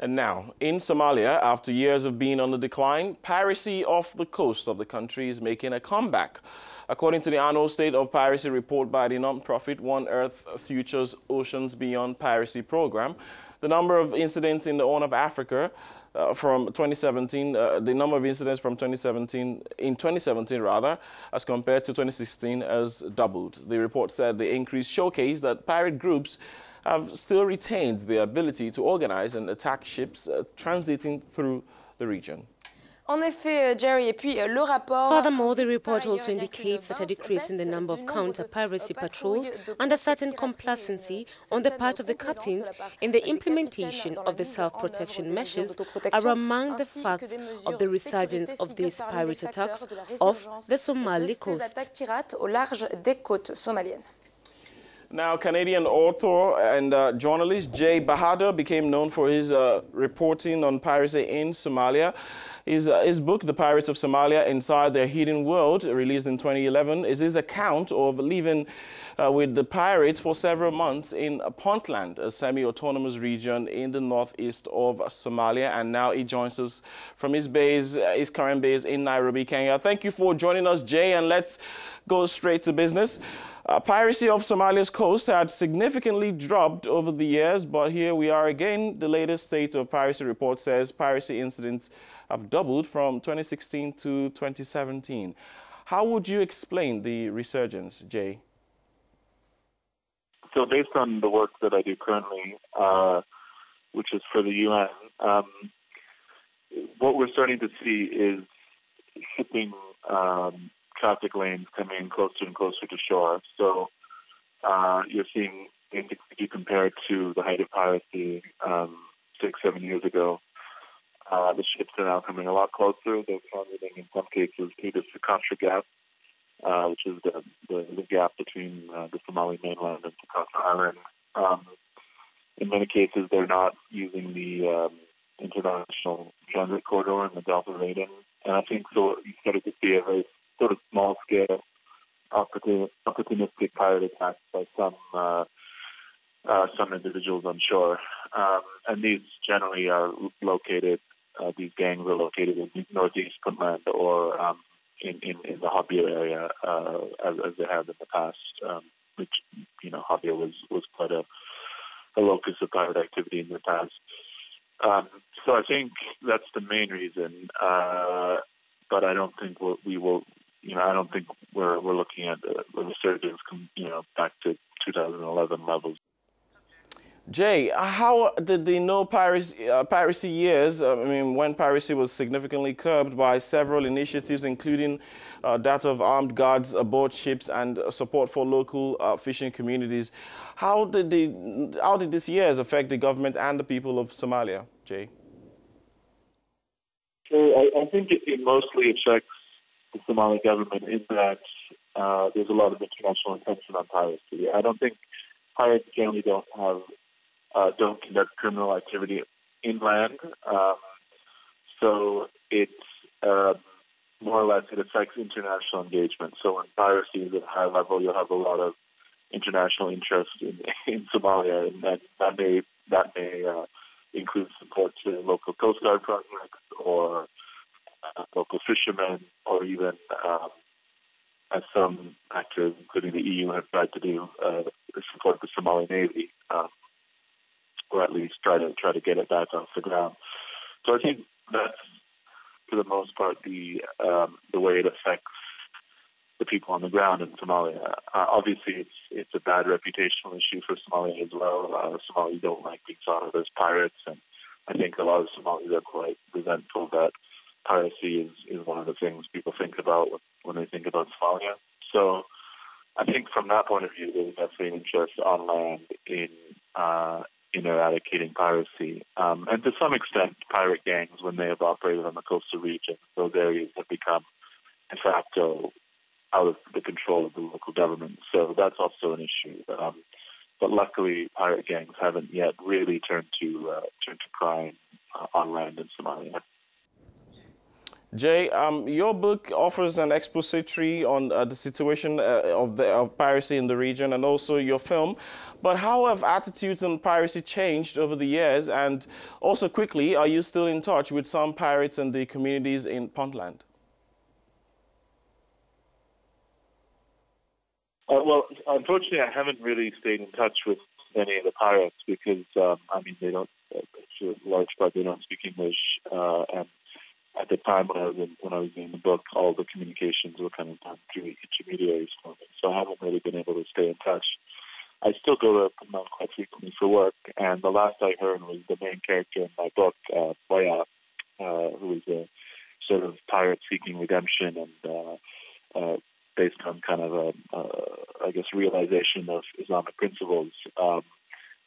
And now, in Somalia, after years of being on the decline, piracy off the coast of the country is making a comeback. According to the annual State of Piracy report by the non-profit One Earth Futures Oceans Beyond Piracy program, the number of incidents in the Horn of Africa from 2017, the number of incidents from 2017 rather, as compared to 2016 has doubled. The report said the increase showcased that pirate groups have still retained the ability to organize and attack ships transiting through the region. Furthermore, the report also indicates that a decrease in the number of counter-piracy patrols and a certain complacency on the part of the captains in the implementation of the self-protection measures are among the facts of the resurgence of these pirate attacks off the Somali coast. Now, Canadian author and journalist Jay Bahadur became known for his reporting on piracy in Somalia. His book, The Pirates of Somalia, Inside Their Hidden World, released in 2011, is his account of living with the pirates for several months in Puntland, a semi-autonomous region in the northeast of Somalia. And now he joins us from his current base in Nairobi, Kenya. Thank you for joining us, Jay, and let's go straight to business. Piracy off Somalia's coast had significantly dropped over the years, but here we are again. The latest State of Piracy report says piracy incidents have doubled from 2016 to 2017. How would you explain the resurgence, Jay? So based on the work that I do currently, which is for the UN, what we're starting to see is shipping traffic lanes coming closer and closer to shore. So you're seeing, if you compare it to the height of piracy 6-7 years ago, the ships are now coming a lot closer. They're transiting in some cases through the Sukatra Gap, which is the gap between the Somali mainland and Sukatra Island. In many cases, they're not using the international transit corridor in the Gulf of Aden. And I think so you started to see a very sort of small-scale opportunistic pirate attacks by some individuals on shore. And these generally are located, these gangs are located in northeast Puntland or in the Habia area, as they have in the past, which, you know, Habia was quite a locus of pirate activity in the past. So I think that's the main reason, but I don't think we will. You know, I don't think we're looking at the resurgence, back to 2011 levels. Jay, how did the no piracy years, when piracy was significantly curbed by several initiatives, including that of armed guards aboard ships and support for local fishing communities, how did these years affect the government and the people of Somalia, Jay? So I think it mostly affects the Somali government in that there's a lot of international attention on piracy. I don't think pirates generally don't conduct criminal activity inland. So it's more or less it affects international engagement. So when piracy is at a high level, you'll have a lot of international interest in Somalia, and that may include support to local Coast Guard projects or local fishermen, or even as some actors, including the EU, have tried to do, support the Somali Navy, or at least try to get it back off the ground. So I think that's, for the most part, the way it affects the people on the ground in Somalia. Obviously, it's a bad reputational issue for Somalia as well. Somalis don't like being thought of as pirates, and I think a lot of Somalis are quite resentful that piracy is one of the things people think about when they think about Somalia. So I think from that point of view, there's definitely interest on land in eradicating piracy. And to some extent, pirate gangs, when they have operated on the coastal region, those areas have become de facto out of the control of the local government. So that's also an issue. But luckily, pirate gangs haven't yet really turned to crime on land in Somalia. Jay, your book offers an expository on the situation of piracy in the region, and also your film. But how have attitudes on piracy changed over the years? And also quickly, are you still in touch with some pirates and the communities in Puntland? Well, unfortunately, I haven't really stayed in touch with any of the pirates because, I mean, they don't, for a large part, they don't speak English. And at the time when I was doing the book, all the communications were kind of done through intermediaries for me. So I haven't really been able to stay in touch. I still go to Puntland quite frequently for work, and the last I heard was the main character in my book, Boya, who is a sort of pirate seeking redemption and based on kind of I guess, realization of Islamic principles.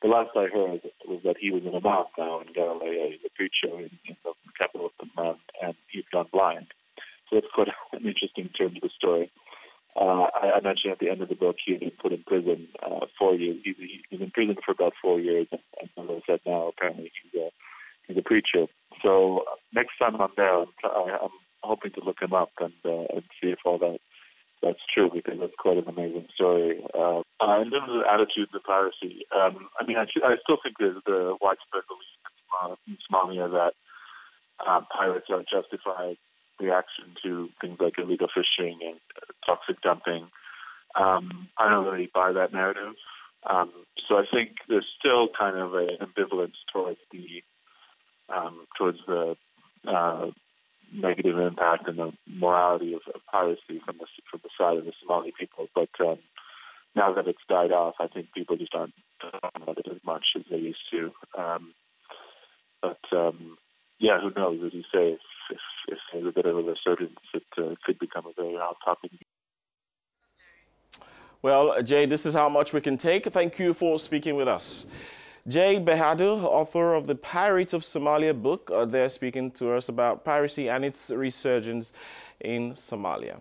The last I heard was that he was in a mosque now in Galileo, he's a preacher in the capital of Puntland, and he'd gone blind. So it's quite an interesting turn to the story. I mentioned at the end of the book he had been put in prison 4 years. He's in prison for about 4 years, and as I said now, apparently he's a preacher. So next time I'm there, I'm hoping to look him up and see if all that's true, because that's quite an amazing story. In terms of attitudes of piracy, I mean, I still think there's the widespread belief in Somalia that pirates are justified reaction to things like illegal fishing and toxic dumping. I don't really buy that narrative. So I think there's still kind of an ambivalence towards the negative impact and the morality of piracy from the side of the Somali people. But now that it's died off, I think people just aren't talking about it as much as they used to. Yeah, who knows? As you say, if there's a bit of a resurgence, it could become a very hot topic. Well, Jay, this is how much we can take. Thank you for speaking with us. Jay Bahadur, author of the Pirates of Somalia book, there speaking to us about piracy and its resurgence in Somalia.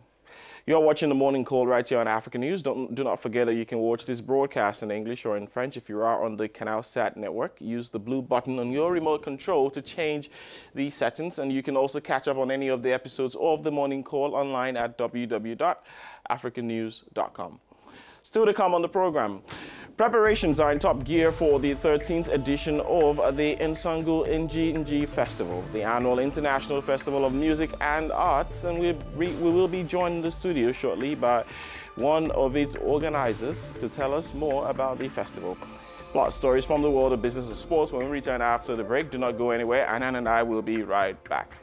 You're watching The Morning Call right here on Africanews. Do not forget that you can watch this broadcast in English or in French if you are on the Canal Sat network. Use the blue button on your remote control to change the settings, and you can also catch up on any of the episodes of The Morning Call online at www.africanews.com. Still to come on the program. Preparations are in top gear for the 13th edition of the Nsangul Njinji Festival, the annual international festival of music and arts, and we will be joined in the studio shortly by one of its organizers to tell us more about the festival. Plus, stories from the world of business and sports when we return after the break. Do not go anywhere. Anan and I will be right back.